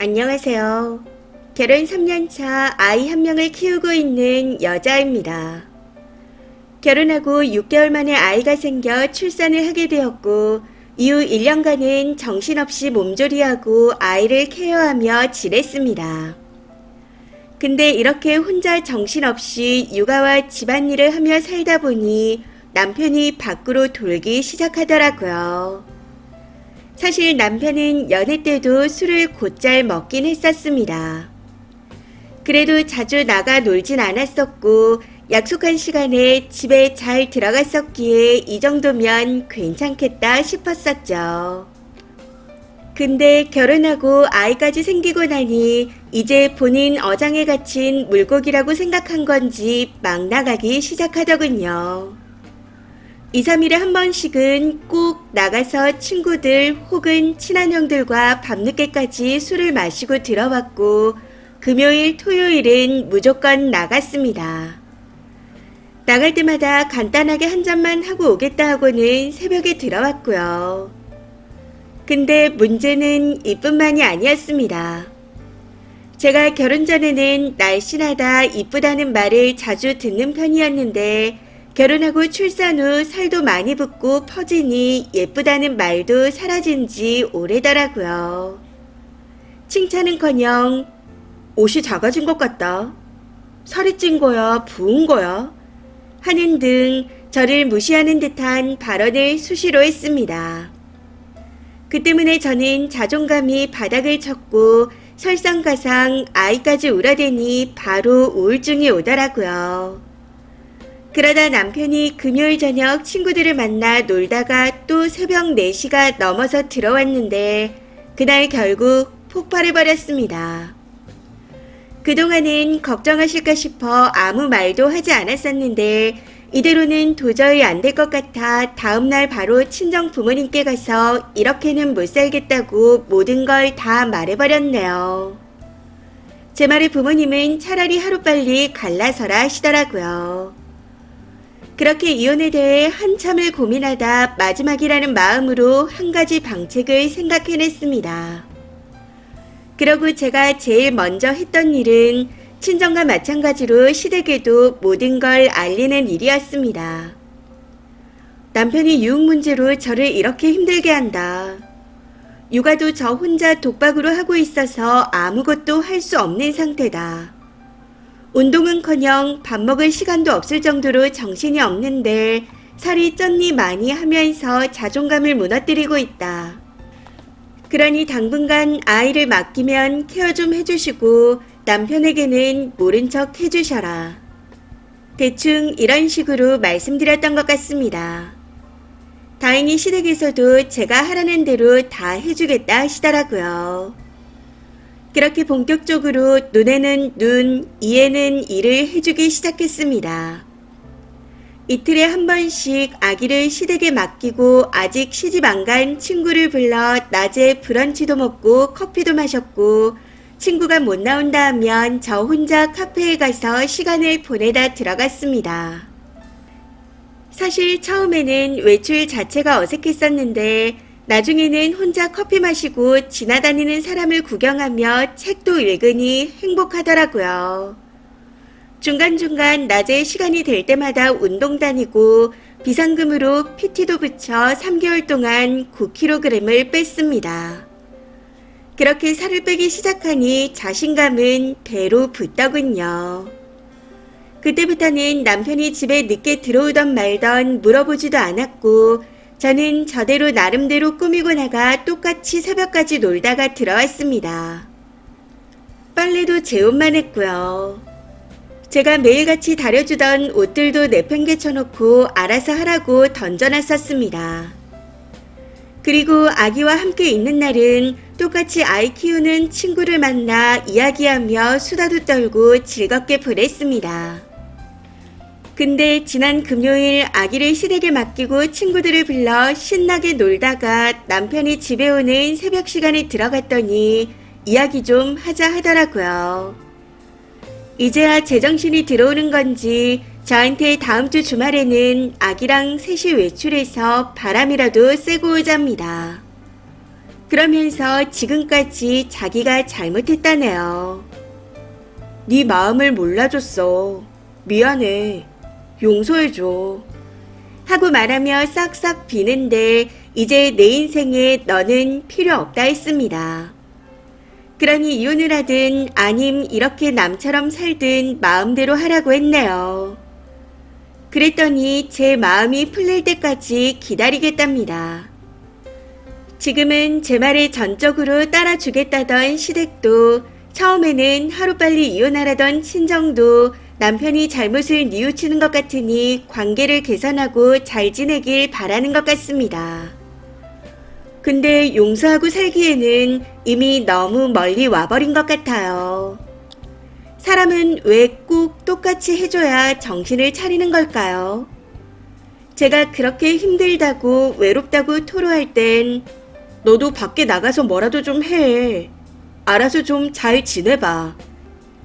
안녕하세요. 결혼 3년차 아이 한 명을 키우고 있는 여자입니다. 결혼하고 6개월 만에 아이가 생겨 출산을 하게 되었고, 이후 1년간은 정신없이 몸조리하고 아이를 케어하며 지냈습니다. 근데 이렇게 혼자 정신없이 육아와 집안일을 하며 살다 보니 남편이 밖으로 돌기 시작하더라고요. 사실 남편은 연애 때도 술을 곧잘 먹긴 했었습니다. 그래도 자주 나가 놀진 않았었고, 약속한 시간에 집에 잘 들어갔었기에 이 정도면 괜찮겠다 싶었었죠. 근데 결혼하고 아이까지 생기고 나니 이제 본인 어장에 갇힌 물고기라고 생각한 건지 막 나가기 시작하더군요. 2, 3일에 한 번씩은 꼭 나가서 친구들 혹은 친한 형들과 밤늦게까지 술을 마시고 들어왔고, 금요일, 토요일은 무조건 나갔습니다. 나갈 때마다 간단하게 한 잔만 하고 오겠다 하고는 새벽에 들어왔고요. 근데 문제는 이뿐만이 아니었습니다. 제가 결혼 전에는 날씬하다, 이쁘다는 말을 자주 듣는 편이었는데, 결혼하고 출산 후 살도 많이 붙고 퍼지니 예쁘다는 말도 사라진 지 오래더라고요. 칭찬은커녕 옷이 작아진 것 같다, 살이 찐 거야, 부은 거야 하는 등 저를 무시하는 듯한 발언을 수시로 했습니다. 그 때문에 저는 자존감이 바닥을 쳤고 설상가상 아이까지 울어대니 바로 우울증이 오더라고요. 그러다 남편이 금요일 저녁 친구들을 만나 놀다가 또 새벽 4시가 넘어서 들어왔는데, 그날 결국 폭발해버렸습니다. 그동안은 걱정하실까 싶어 아무 말도 하지 않았었는데, 이대로는 도저히 안 될 것 같아 다음날 바로 친정 부모님께 가서 이렇게는 못 살겠다고 모든 걸 다 말해버렸네요. 제 말에 부모님은 차라리 하루빨리 갈라서라 하시더라고요. 그렇게 이혼에 대해 한참을 고민하다 마지막이라는 마음으로 한 가지 방책을 생각해냈습니다. 그러고 제가 제일 먼저 했던 일은 친정과 마찬가지로 시댁에도 모든 걸 알리는 일이었습니다. 남편이 유흥 문제로 저를 이렇게 힘들게 한다. 육아도 저 혼자 독박으로 하고 있어서 아무것도 할 수 없는 상태다. 운동은커녕 밥 먹을 시간도 없을 정도로 정신이 없는데 살이 쪘니 많이 하면서 자존감을 무너뜨리고 있다. 그러니 당분간 아이를 맡기면 케어 좀 해주시고 남편에게는 모른 척 해주셔라. 대충 이런 식으로 말씀드렸던 것 같습니다. 다행히 시댁에서도 제가 하라는 대로 다 해주겠다 하시더라고요. 그렇게 본격적으로 눈에는 눈, 이에는 이를 해주기 시작했습니다. 이틀에 한 번씩 아기를 시댁에 맡기고 아직 시집 안 간 친구를 불러 낮에 브런치도 먹고 커피도 마셨고, 친구가 못 나온다 하면 저 혼자 카페에 가서 시간을 보내다 들어갔습니다. 사실 처음에는 외출 자체가 어색했었는데 나중에는 혼자 커피 마시고 지나다니는 사람을 구경하며 책도 읽으니 행복하더라고요. 중간중간 낮에 시간이 될 때마다 운동 다니고 비상금으로 PT도 붙여 3개월 동안 9kg을 뺐습니다. 그렇게 살을 빼기 시작하니 자신감은 배로 붙더군요. 그때부터는 남편이 집에 늦게 들어오던 말던 물어보지도 않았고, 저는 저대로 나름대로 꾸미고 나가 똑같이 새벽까지 놀다가 들어왔습니다. 빨래도 제 옷만 했고요. 제가 매일같이 다려주던 옷들도 내팽개쳐놓고 알아서 하라고 던져놨었습니다. 그리고 아기와 함께 있는 날은 똑같이 아이 키우는 친구를 만나 이야기하며 수다도 떨고 즐겁게 보냈습니다. 근데 지난 금요일 아기를 시댁에 맡기고 친구들을 불러 신나게 놀다가 남편이 집에 오는 새벽 시간에 들어갔더니 이야기 좀 하자 하더라고요. 이제야 제정신이 들어오는 건지 저한테 다음 주 주말에는 아기랑 셋이 외출해서 바람이라도 쐬고 오자입니다. 그러면서 지금까지 자기가 잘못했다네요. 네 마음을 몰라줬어. 미안해. 용서해줘. 하고 말하며 싹싹 비는데 이제 내 인생에 너는 필요 없다 했습니다. 그러니 이혼을 하든 아님 이렇게 남처럼 살든 마음대로 하라고 했네요. 그랬더니 제 마음이 풀릴 때까지 기다리겠답니다. 지금은 제 말에 전적으로 따라주겠다던 시댁도 처음에는 하루빨리 이혼하라던 친정도 남편이 잘못을 뉘우치는 것 같으니 관계를 개선하고 잘 지내길 바라는 것 같습니다. 근데 용서하고 살기에는 이미 너무 멀리 와버린 것 같아요. 사람은 왜 꼭 똑같이 해줘야 정신을 차리는 걸까요? 제가 그렇게 힘들다고 외롭다고 토로할 땐 너도 밖에 나가서 뭐라도 좀 해. 알아서 좀 잘 지내봐.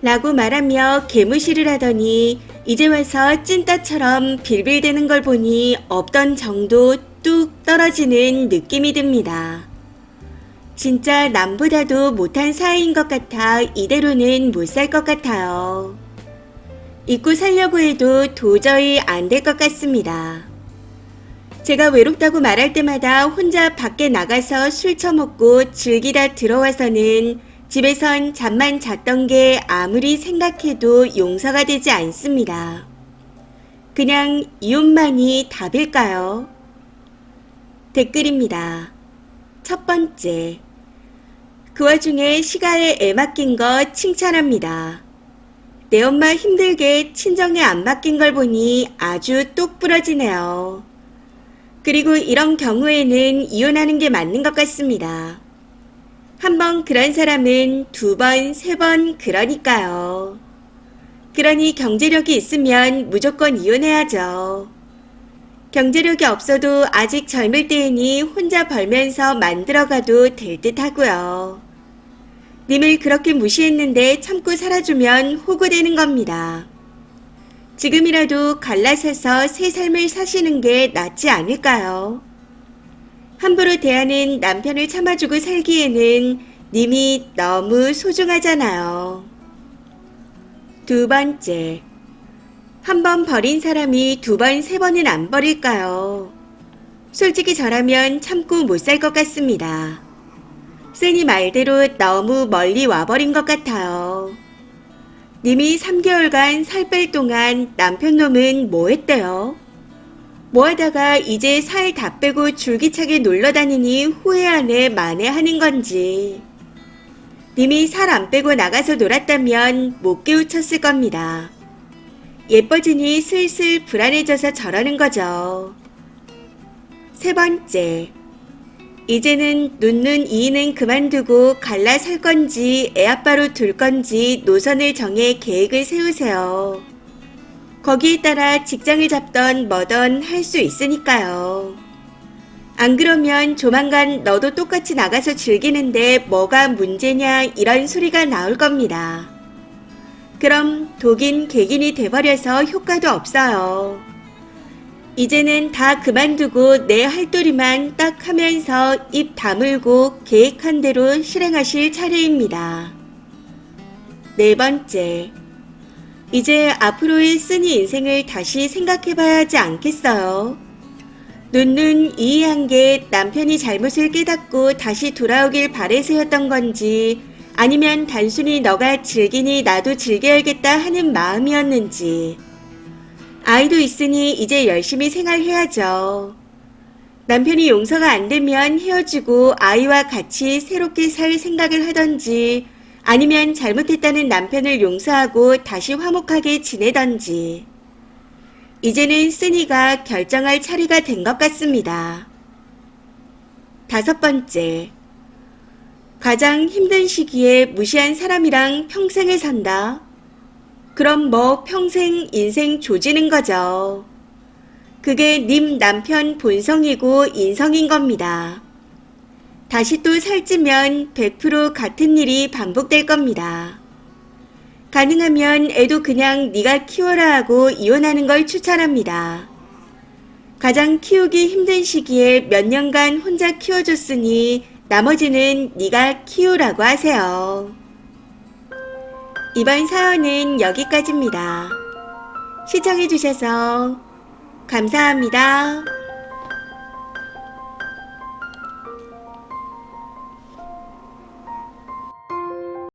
라고 말하며 개무시를 하더니 이제 와서 찐따처럼 빌빌대는 걸 보니 없던 정도 뚝 떨어지는 느낌이 듭니다. 진짜 남보다도 못한 사이인 것 같아 이대로는 못 살 것 같아요. 잊고 살려고 해도 도저히 안 될 것 같습니다. 제가 외롭다고 말할 때마다 혼자 밖에 나가서 술 처먹고 즐기다 들어와서는 집에선 잠만 잤던 게 아무리 생각해도 용서가 되지 않습니다. 그냥 이혼만이 답일까요? 댓글입니다. 첫 번째. 그 와중에 시가에 애 맡긴 거 칭찬합니다. 내 엄마 힘들게 친정에 안 맡긴 걸 보니 아주 똑 부러지네요. 그리고 이런 경우에는 이혼하는 게 맞는 것 같습니다. 한 번 그런 사람은 두 번, 세 번 그러니까요. 그러니 경제력이 있으면 무조건 이혼해야죠. 경제력이 없어도 아직 젊을 때이니 혼자 벌면서 만들어가도 될 듯 하고요. 님을 그렇게 무시했는데 참고 살아주면 호구되는 겁니다. 지금이라도 갈라서서 새 삶을 사시는 게 낫지 않을까요? 함부로 대하는 남편을 참아주고 살기에는 님이 너무 소중하잖아요. 두 번째. 한 번 버린 사람이 두 번, 세 번은 안 버릴까요? 솔직히 저라면 참고 못 살 것 같습니다. 쓰니 말대로 너무 멀리 와버린 것 같아요. 님이 3개월간 살 뺄 동안 남편 놈은 뭐 했대요? 뭐 하다가 이제 살 다 빼고 줄기차게 놀러 다니니 후회하네 만회하는 건지. 님이 살 안 빼고 나가서 놀았다면 못 깨우쳤을 겁니다. 예뻐지니 슬슬 불안해져서 저러는 거죠. 세 번째. 이제는 눕는 이인은 그만두고 갈라 살 건지 애아빠로 둘 건지 노선을 정해 계획을 세우세요. 거기에 따라 직장을 잡던 뭐던 할 수 있으니까요. 안 그러면 조만간 너도 똑같이 나가서 즐기는데 뭐가 문제냐 이런 소리가 나올 겁니다. 그럼 독인 객인이 돼버려서 효과도 없어요. 이제는 다 그만두고 내 할 도리만 딱 하면서 입 다물고 계획한 대로 실행하실 차례입니다. 네 번째. 이제 앞으로의 쓰니 인생을 다시 생각해봐야 하지 않겠어요? 눈눈 이해한 게 남편이 잘못을 깨닫고 다시 돌아오길 바래서였던 건지 아니면 단순히 너가 즐기니 나도 즐겨야겠다 하는 마음이었는지. 아이도 있으니 이제 열심히 생활해야죠. 남편이 용서가 안 되면 헤어지고 아이와 같이 새롭게 살 생각을 하던지 아니면 잘못했다는 남편을 용서하고 다시 화목하게 지내던지. 이제는 쓰니가 결정할 차례가 된 것 같습니다. 다섯 번째. 가장 힘든 시기에 무시한 사람이랑 평생을 산다. 그럼 뭐 평생 인생 조지는 거죠. 그게 님 남편 본성이고 인성인 겁니다. 다시 또 살찌면 100% 같은 일이 반복될 겁니다. 가능하면 애도 그냥 네가 키워라 하고 이혼하는 걸 추천합니다. 가장 키우기 힘든 시기에 몇 년간 혼자 키워줬으니 나머지는 네가 키우라고 하세요. 이번 사연은 여기까지입니다. 시청해주셔서 감사합니다.